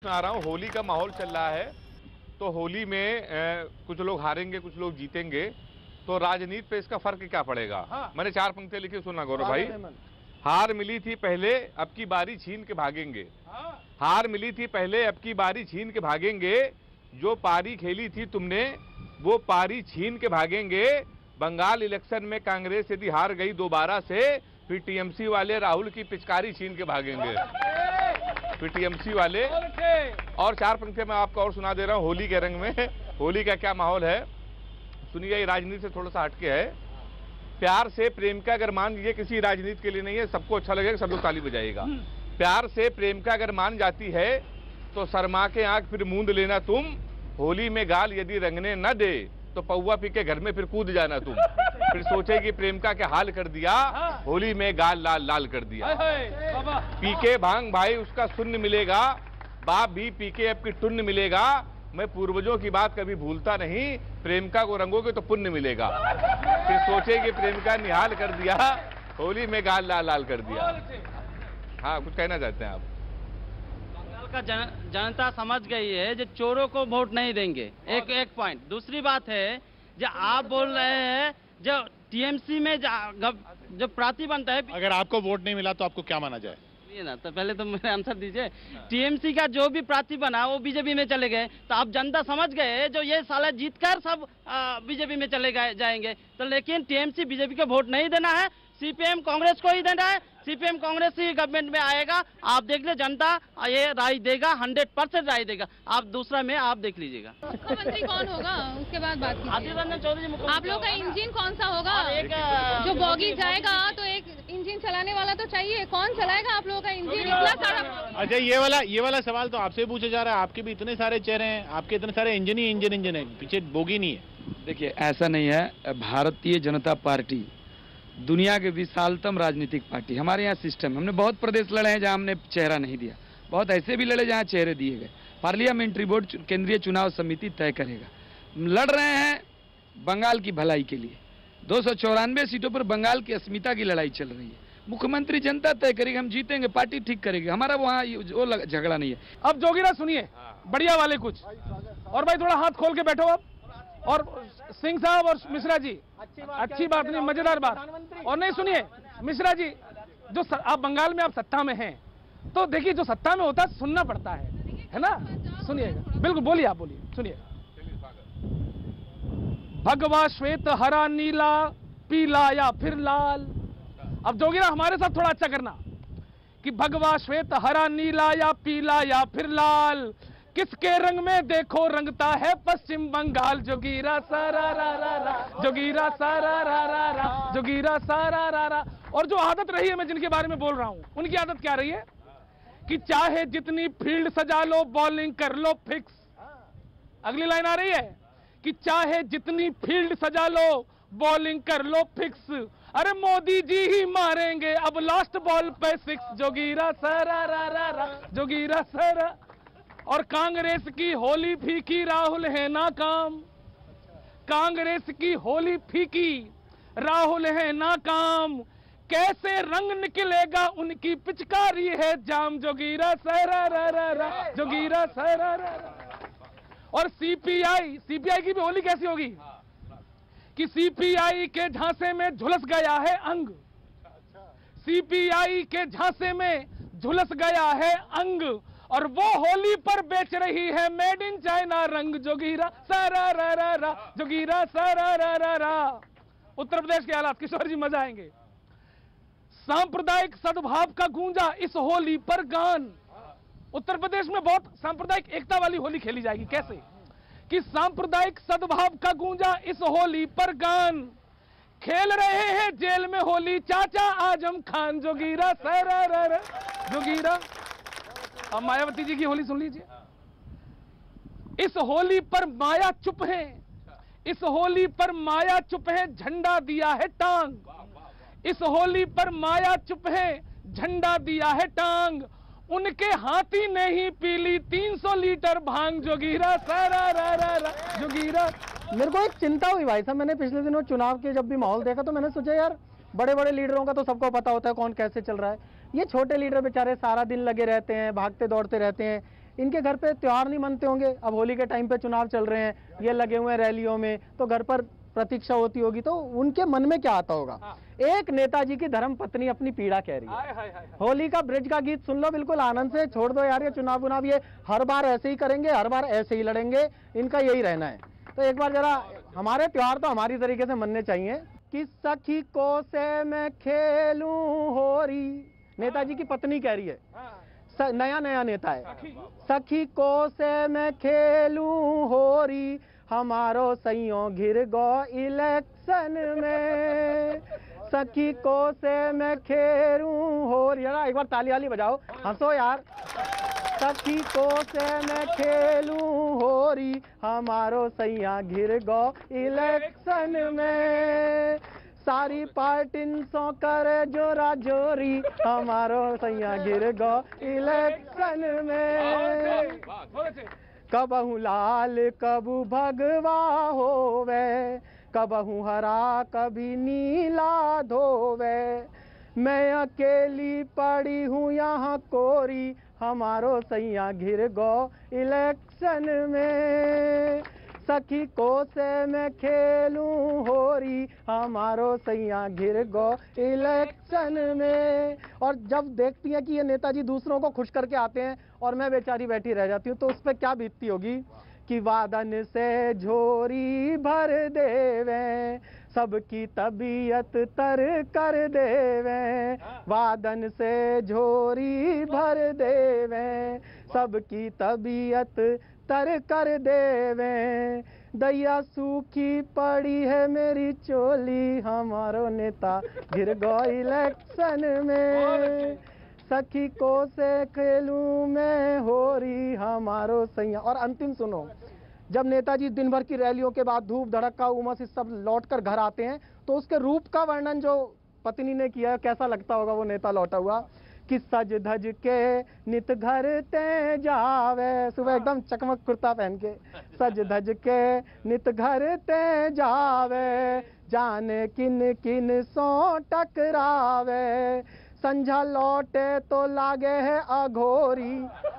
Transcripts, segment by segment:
आ रहा हूँ। होली का माहौल चल रहा है, तो होली में कुछ लोग हारेंगे, कुछ लोग जीतेंगे, तो राजनीति पे इसका फर्क क्या पड़ेगा? हाँ। मैंने 4 पंक्तियां लिखी, सुनना गौरव भाई। हार मिली थी पहले, अब की बारी छीन के भागेंगे। हाँ। हार मिली थी पहले, अब की बारी छीन के भागेंगे। जो पारी खेली थी तुमने, वो पारी छीन के भागेंगे। बंगाल इलेक्शन में कांग्रेस यदि हार गई दोबारा से, फिर टीएमसी वाले राहुल की पिचकारी छीन के भागेंगे। फिर टीएमसी वाले। और 4 पंक्तियां मैं आपको और सुना दे रहा हूं होली के रंग में। होली का क्या माहौल है सुनिए, ये राजनीति से थोड़ा सा हटके है। प्यार से प्रेम का अगर मान, ये किसी राजनीति के लिए नहीं है, सबको अच्छा लगेगा, सब लोग ताली बजाएगा। प्यार से प्रेम का अगर मान जाती है तो शर्मा के आंख फिर मूंद लेना तुम। होली में गाल यदि रंगने न दे तो पौवा पी के घर में फिर कूद जाना तुम। फिर सोचेगी प्रेम का क्या हाल कर दिया, होली में गाल लाल लाल कर दिया। पीके भांग भाई उसका सुन्न मिलेगा, बाप भी पीके अब की टुन्न मिलेगा। मैं पूर्वजों की बात कभी भूलता नहीं, प्रेमिका को रंगोगे तो पुण्य मिलेगा। फिर सोचेगी प्रेमिका निहाल कर दिया, होली में गाल लाल लाल कर दिया। हाँ, कुछ कहना चाहते हैं आप? बंगाल का जनता समझ गई है जो चोरों को वोट नहीं देंगे। एक पॉइंट। दूसरी बात है, जो आप बोल रहे हैं जो टीएमसी में जो प्रतिबंध है, अगर आपको वोट नहीं मिला तो आपको क्या माना जाए? ये ना, तो पहले तो मेरे आंसर दीजिए। टीएमसी का जो भी प्रतिबंध है वो बीजेपी में चले गए, तो अब जनता समझ गए जो ये साला जीतकर सब बीजेपी में चले गए जाएंगे। तो लेकिन टीएमसी बीजेपी को वोट नहीं देना है, सीपीएम कांग्रेस को ही देना है। सीपीएम कांग्रेस ही गवर्नमेंट में आएगा, आप देख ले, जनता ये राय देगा, 100% राय देगा। आप दूसरा में आप देख लीजिएगा। मुख्यमंत्री कौन होगा उसके बाद बात कीजिए। अधीर रंजन चौधरी मुख्यमंत्री। आप लोग का इंजन कौन सा होगा? जो बॉगी जाएगा तो एक इंजन चलाने वाला तो चाहिए, कौन चलाएगा आप लोगों का इंजन? इतना सारा। अच्छा, ये वाला सवाल तो आपसे पूछा जा रहा है। आपके भी इतने सारे चेहरे हैं, आपके इतने सारे इंजन ही इंजन है, पीछे बोगी नहीं है। देखिए, ऐसा नहीं है। भारतीय जनता पार्टी दुनिया के विशालतम राजनीतिक पार्टी। हमारे यहाँ सिस्टम, हमने बहुत प्रदेश लड़े हैं जहाँ हमने चेहरा नहीं दिया, बहुत ऐसे भी लड़े जहाँ चेहरे दिए गए। पार्लियामेंट्री बोर्ड, केंद्रीय चुनाव समिति तय करेगा। लड़ रहे हैं बंगाल की भलाई के लिए। 294 सीटों पर बंगाल की अस्मिता की लड़ाई चल रही है। मुख्यमंत्री जनता तय करेगी, हम जीतेंगे, पार्टी ठीक करेगी, हमारा वहाँ वो झगड़ा नहीं है। अब जोगीरा सुनिए, बढ़िया वाले कुछ, और भाई थोड़ा हाथ खोल के बैठो आप। और सिंह साहब और मिश्रा जी, अच्छी बात नहीं, मजेदार बात। और नहीं, सुनिए मिश्रा जी, जो आप बंगाल में आप सत्ता में हैं, तो देखिए जो सत्ता में होता है सुनना पड़ता है ना? सुनिएगा, बिल्कुल बोलिए, आप बोलिए, सुनिए। भगवा श्वेत हरा नीला पीला या फिर लाल। अब जोगीरा हमारे साथ थोड़ा अच्छा करना कि भगवा श्वेत हरा नीला या पीला या फिर लाल, किसके रंग में देखो रंगता है पश्चिम बंगाल। जोगीरा सारा रा रा रा, जोगीरा सारा रा रा रा, जोगीरा सारा रा रा। और जो आदत रही है, मैं जिनके बारे में बोल रहा हूं, उनकी आदत क्या रही है कि चाहे जितनी फील्ड सजा लो, बॉलिंग कर लो फिक्स। अगली लाइन आ रही है कि चाहे जितनी फील्ड सजा लो, बॉलिंग कर लो फिक्स। अरे मोदी जी ही मारेंगे अब लास्ट बॉल पे 6। जोगीरा सारा रा रा रा, जोगीरा सारा। और कांग्रेस की होली फीकी, राहुल है नाकाम। कांग्रेस की होली फीकी, राहुल है नाकाम। कैसे रंग निकलेगा उनकी पिचकारी है जाम। जोगीरा सारा रा रा रा, जोगीरा सारा रा रा। और सीपीआई की भी होली कैसी होगी कि सीपीआई के झांसे में झुलस गया है अंग। सीपीआई के झांसे में झुलस गया है अंग, और वो होली पर बेच रही है मेड इन चाइना रंग। जोगीरा सारा रा रा रा, जोगीरा सारा रा रा रा। उत्तर प्रदेश के हालात, किशोर जी मजा आएंगे। सांप्रदायिक सद्भाव का गूंजा इस होली पर गान। उत्तर प्रदेश में बहुत सांप्रदायिक एकता वाली होली खेली जाएगी। कैसे कि सांप्रदायिक सद्भाव का गूंजा इस होली पर गान। खेल रहे हैं जेल में होली चाचा आजम खान। जोगीरा सारा रा रा, जोगीरा। अब मायावती जी की होली सुन लीजिए। इस होली पर माया चुप है, इस होली पर माया चुप है, झंडा दिया है टांग। इस होली पर माया चुप है, झंडा दिया है टांग। उनके हाथी ने ही पी ली 300 लीटर भांग। जोगीरा सारा रा रा रा, जोगीरा। मेरे को एक चिंता हुई भाई साहब, मैंने पिछले दिनों चुनाव के जब भी माहौल देखा तो मैंने सोचा यार, बड़े बड़े लीडरों का तो सबको पता होता है कौन कैसे चल रहा है। ये छोटे लीडर बेचारे सारा दिन लगे रहते हैं, भागते दौड़ते रहते हैं। इनके घर पे त्योहार नहीं मनते होंगे। अब होली के टाइम पे चुनाव चल रहे हैं, ये लगे हुए हैं रैलियों में, तो घर पर प्रतीक्षा होती होगी, तो उनके मन में क्या आता होगा। एक नेताजी की धर्म पत्नी अपनी पीड़ा कह रही है। होली का ब्रिज का गीत सुन लो बिल्कुल आनंद से, छोड़ दो यार ये चुनाव उनाव, ये हर बार ऐसे ही करेंगे, हर बार ऐसे ही लड़ेंगे, इनका यही रहना है। तो एक बार जरा हमारे त्योहार तो हमारी तरीके से मनने चाहिए। कि सखी को से मैं खेलूं होरी, नेताजी की पत्नी कह रही है, नया नया नेता है। सखी को से मैं खेलूं होरी, हमारो सैयों घिर गो इलेक्शन में। सखी को से मैं खेलूं होरी, एक बार ताली वाली बजाओ, हंसो यार। सखी को से मैं खेलूं होरी, हमारो सैया घिर गो इलेक्शन में। सारी पार्टिन सो करे जोरा जोरी, हमारो सैया गिर गो इलेक्शन में। कबहू लाल कबू भगवा होवे, कबहू हरा कभी नीला धोवे। मैं अकेली पड़ी हूँ यहाँ कोरी, हमारो सैया घिर गो इलेक्शन में। सखी को से मैं खेलूं होरी, हमारो सैया घिर गो इलेक्शन में। और जब देखती हैं कि ये नेताजी दूसरों को खुश करके आते हैं और मैं बेचारी बैठी रह जाती हूँ, तो उस पर क्या बीतती होगी। कि वादन से झोरी भर देवे, सबकी तबीयत तर कर देवे। वादन से झोरी भर देवे, सबकी तबीयत तर कर देवे। दैया सूखी पड़ी है मेरी चोली, हमारो नेता गिर गो इलेक्शन में। सखी को से खेलूं मैं होरी, हमारो सैया। और अंतिम सुनो, जब नेताजी दिन भर की रैलियों के बाद धूप धड़का उमस इस सब लौट कर घर आते हैं, तो उसके रूप का वर्णन जो पत्नी ने किया है, कैसा लगता होगा वो नेता लौटा हुआ। कि सज धज के नित घर ते जावे, सुबह एकदम चकमक कुर्ता पहन के, सज धज के नित घर ते जावे। जाने किन किन सो टकरावे, संझा लौटे तो लागे है अघोरी,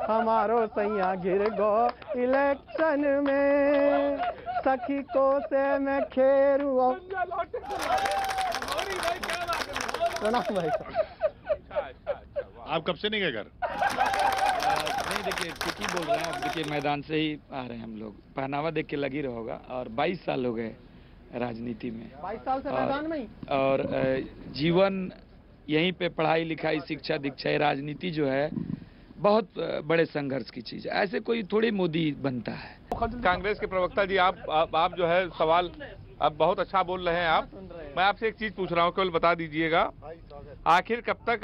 हमारो सैया घिर गो इलेक्शन में। सखी को से मैं खेरू। प्रणाम भाई साहब। आप कब से नहीं गए घर? नहीं देखिए, ठीक ही बोल रहे हैं आप। देखिए मैदान से ही आ रहे हैं हम लोग, पहनावा देख के लगी रहोगा। और 22 साल हो गए राजनीति में, 22 साल से मैदान में ही। और जीवन यहीं पे पढ़ाई लिखाई शिक्षा दीक्षा, राजनीति जो है बहुत बड़े संघर्ष की चीज है। ऐसे कोई थोड़ी मोदी बनता है। कांग्रेस के प्रवक्ता जी, आप जो है सवाल अब बहुत अच्छा बोल रहे हैं आप। मैं आपसे एक चीज पूछ रहा हूँ, केवल बता दीजिएगा, आखिर कब तक